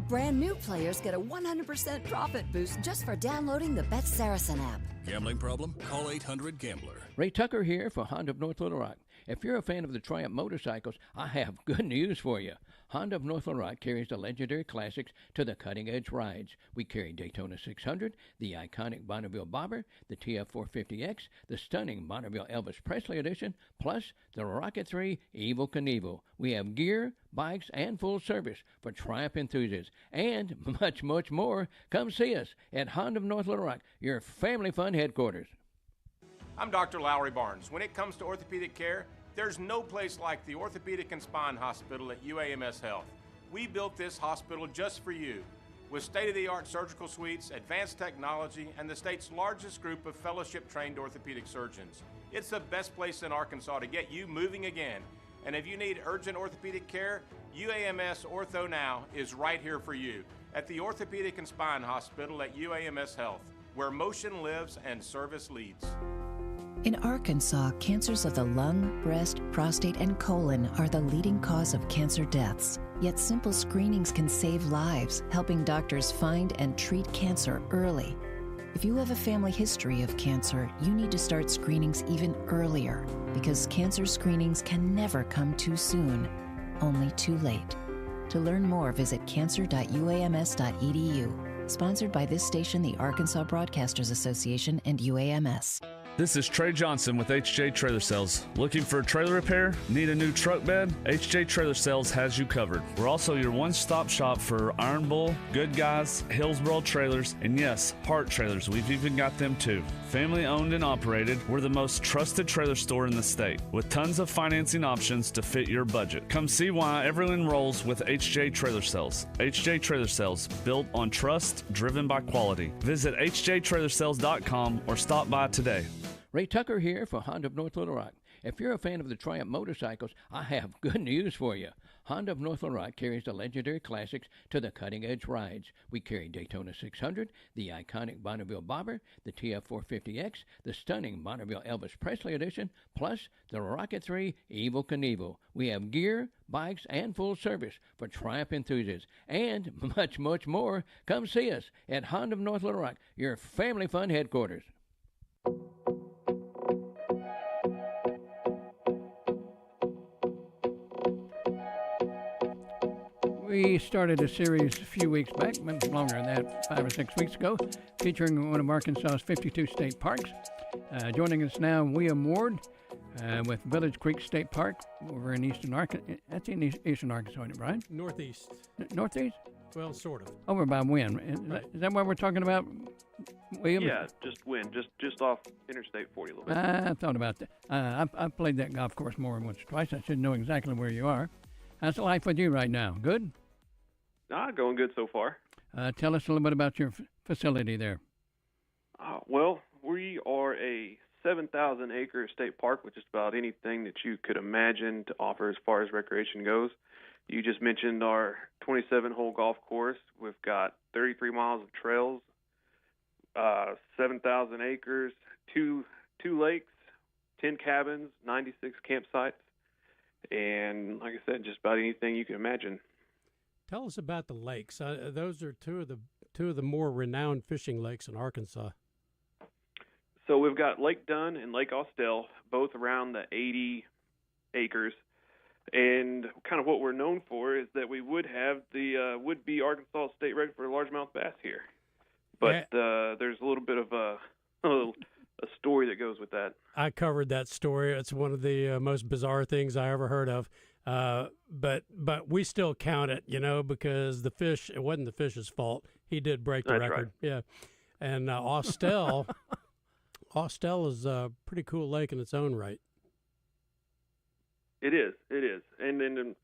Brand new players get a 100% profit boost just for downloading the Bet Saracen app. Gambling problem? Call 800-GAMBLER. Ray Tucker here for Honda of North Little Rock. If you're a fan of the Triumph motorcycles, I have good news for you. Honda of North Little Rock carries the legendary classics to the cutting-edge rides. We carry Daytona 600, the iconic Bonneville Bobber, the TF450X, the stunning Bonneville Elvis Presley Edition, plus the Rocket 3 Evel Knievel. We have gear, bikes, and full service for Triumph enthusiasts. And much, much more. Come see us at Honda of North Little Rock, your family fun headquarters. I'm Dr. Lowry Barnes. When it comes to orthopedic care, there's no place like the Orthopedic and Spine Hospital at UAMS Health. We built this hospital just for you, with state-of-the-art surgical suites, advanced technology, and the state's largest group of fellowship-trained orthopedic surgeons. It's the best place in Arkansas to get you moving again. And if you need urgent orthopedic care, UAMS Ortho Now is right here for you at the Orthopedic and Spine Hospital at UAMS Health, where motion lives and service leads. In Arkansas, cancers of the lung, breast, prostate, and colon are the leading cause of cancer deaths. Yet simple screenings can save lives, helping doctors find and treat cancer early. If you have a family history of cancer, you need to start screenings even earlier, because cancer screenings can never come too soon, only too late. To learn more, visit cancer.uams.edu. Sponsored by this station, the Arkansas Broadcasters Association, and UAMS. This is Trey Johnson with HJ Trailer Sales. Looking for a trailer repair? Need a new truck bed? HJ Trailer Sales has you covered. We're also your one-stop shop for Iron Bull, Good Guys, Hillsboro trailers, and yes, Hart trailers. We've even got them too. Family owned and operated, we're the most trusted trailer store in the state, with tons of financing options to fit your budget. Come see why everyone rolls with HJ Trailer Sales. HJ Trailer Sales, built on trust, driven by quality. Visit hjtrailersales.com or stop by today. Ray Tucker here for Honda of North Little Rock. If you're a fan of the Triumph motorcycles, I have good news for you. Honda of North Little Rock carries the legendary classics to the cutting-edge rides. We carry Daytona 600, the iconic Bonneville Bobber, the TF450X, the stunning Bonneville Elvis Presley Edition, plus the Rocket 3 Evel Knievel. We have gear, bikes, and full service for Triumph enthusiasts. And much, much more. Come see us at Honda of North Little Rock, your family fun headquarters. We started a series a few weeks back, maybe longer than that, 5 or 6 weeks ago, featuring one of Arkansas's 52 state parks. Joining us now, William Ward with Village Creek State Park over in eastern Arkansas. That's in eastern Arkansas, isn't it, Brian? Northeast. Northeast? Well, sort of. Over by Wynn. Right. Is that what we're talking about, William? Yeah, just Wynn, just off Interstate 40 a little bit. I thought about that. I've played that golf course more than once or twice. I should know exactly where you are. How's the life with you right now? Good? Going good so far. Tell us a little bit about your facility there. Well, we are a 7,000-acre state park with just about anything that you could imagine to offer as far as recreation goes. You just mentioned our 27-hole golf course. We've got 33 miles of trails, 7,000 acres, two lakes, 10 cabins, 96 campsites, and like I said, just about anything you can imagine. Tell us about the lakes. Those are two of the more renowned fishing lakes in Arkansas. So we've got Lake Dunn and Lake Austell, both around the 80 acres. And kind of what we're known for is that we would have the would-be Arkansas state record for largemouth bass here. But there's a little bit of a story that goes with that. I covered that story. It's one of the most bizarre things I ever heard of. But we still count it, because the fish, it wasn't the fish's fault. He did break the record. Right. Yeah. And Austell is a pretty cool lake in its own right. It is. And then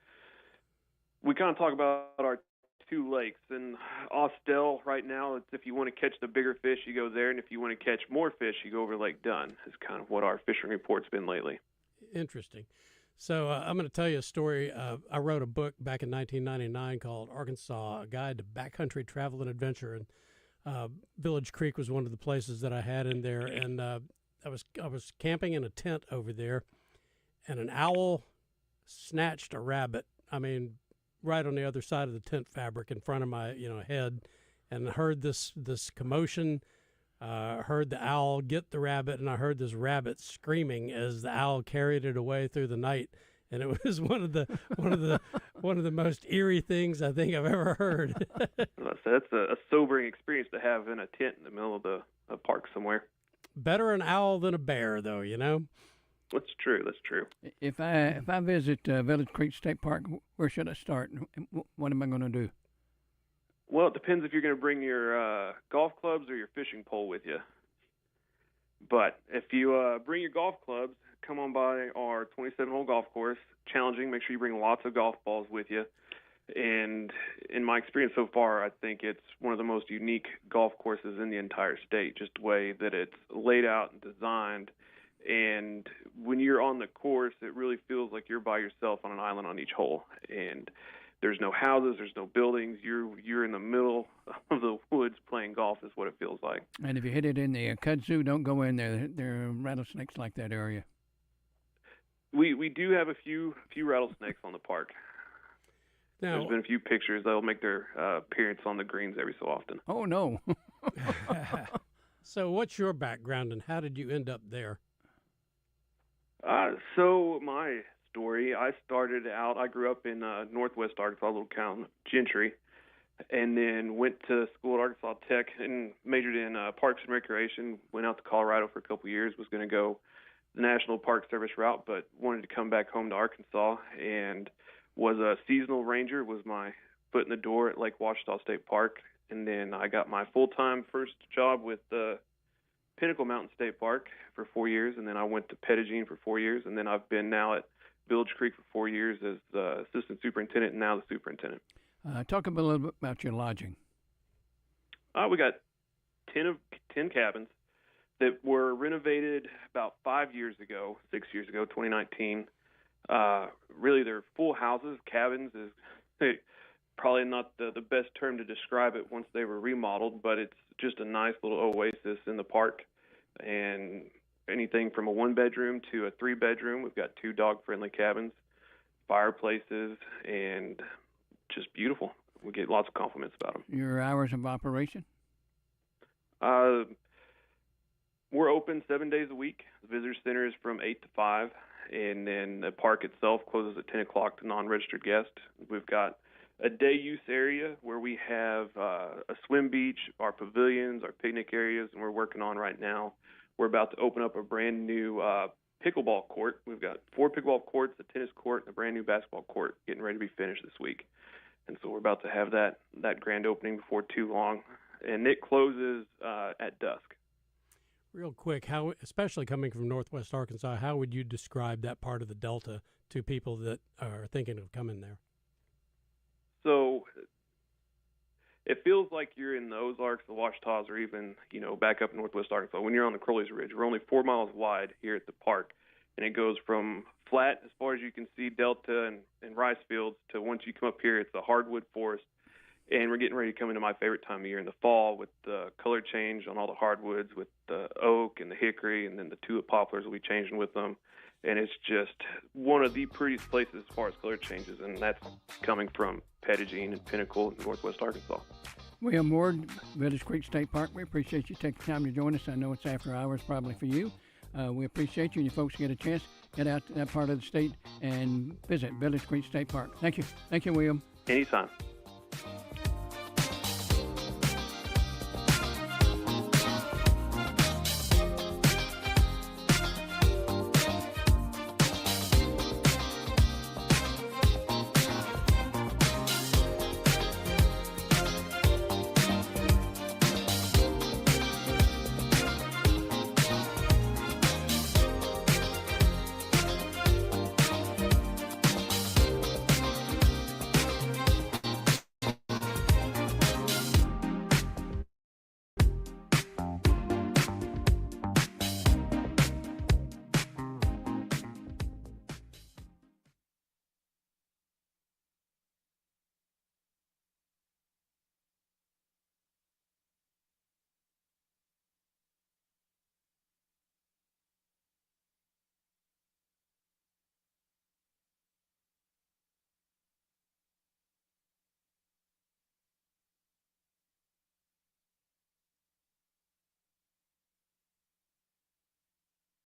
we kind of talk about our two lakes. And Austell right now, it's if you want to catch the bigger fish, you go there. And if you want to catch more fish, you go over Lake Dunn. Is kind of what our fishing report's been lately. Interesting. So I'm going to tell you a story. I wrote a book back in 1999 called Arkansas, A Guide to Backcountry Travel and Adventure. And Village Creek was one of the places that I had in there. And I was camping in a tent over there, and an owl snatched a rabbit. I mean, right on the other side of the tent fabric in front of my head, and heard this commotion. Heard the owl get the rabbit, and I heard this rabbit screaming as the owl carried it away through the night. And it was one of the most eerie things I think I've ever heard. That's a sobering experience to have in a tent in the middle of a park somewhere. Better an owl than a bear, though, That's true. That's true. If I visit Village Creek State Park, where should I start? What am I going to do? Well, it depends if you're going to bring your golf clubs or your fishing pole with you. But if you bring your golf clubs, come on by our 27-hole golf course. Challenging. Make sure you bring lots of golf balls with you. And in my experience so far, I think it's one of the most unique golf courses in the entire state, just the way that it's laid out and designed. And when you're on the course, it really feels like you're by yourself on an island on each hole. And there's no houses, there's no buildings. You're in the middle of the woods playing golf is what it feels like. And if you hit it in the kudzu, don't go in there. There are rattlesnakes like that area. We do have a few rattlesnakes on the park. Now, there's been a few pictures that'll make their appearance on the greens every so often. Oh, no. So what's your background, and how did you end up there? So my story, I grew up in northwest Arkansas, a little town, Gentry, and then went to school at Arkansas Tech and majored in Parks and Recreation, went out to Colorado for a couple years, was going to go the National Park Service route, but wanted to come back home to Arkansas, and was a seasonal ranger, was my foot in the door at Lake Ouachita State Park, and then I got my full-time first job with Pinnacle Mountain State Park for 4 years, and then I went to Pettigene for 4 years, and then I've been now at Village Creek for 4 years as the assistant superintendent and now the superintendent. Talk a little bit about your lodging. We got 10 cabins that were renovated about 6 years ago, 2019. Really, they're full houses. Cabins is probably not the best term to describe it once they were remodeled, but it's just a nice little oasis in the park. And anything from a 1-bedroom to a 3-bedroom. We've got 2 dog-friendly cabins, fireplaces, and just beautiful. We get lots of compliments about them. Your hours of operation? We're open 7 days a week. The visitor center is from 8 to 5, and then the park itself closes at 10 o'clock to non-registered guests. We've got a day use area where we have a swim beach, our pavilions, our picnic areas, and we're working on right now. We're about to open up a brand new pickleball court. We've got 4 pickleball courts, a tennis court, and a brand new basketball court getting ready to be finished this week. And so we're about to have that grand opening before too long. And it closes at dusk. Real quick, how, especially coming from Northwest Arkansas, how would you describe that part of the Delta to people that are thinking of coming there? So it feels like you're in the Ozarks, the Ouachitas, or even, back up in Northwest Arkansas. When you're on the Crowley's Ridge, we're only 4 miles wide here at the park, and it goes from flat as far as you can see Delta and rice fields to once you come up here, it's a hardwood forest. And we're getting ready to come into my favorite time of year in the fall with the color change on all the hardwoods with the oak and the hickory, and then the tulip poplars will be changing with them. And it's just one of the prettiest places as far as color changes, and that's coming from Pettigene and Pinnacle in Northwest Arkansas. William Ward, Village Creek State Park, we appreciate you taking time to join us. I know it's after hours probably for you. We appreciate you, and you folks get a chance, get out to that part of the state and visit Village Creek State Park. Thank you. Thank you, William. Anytime.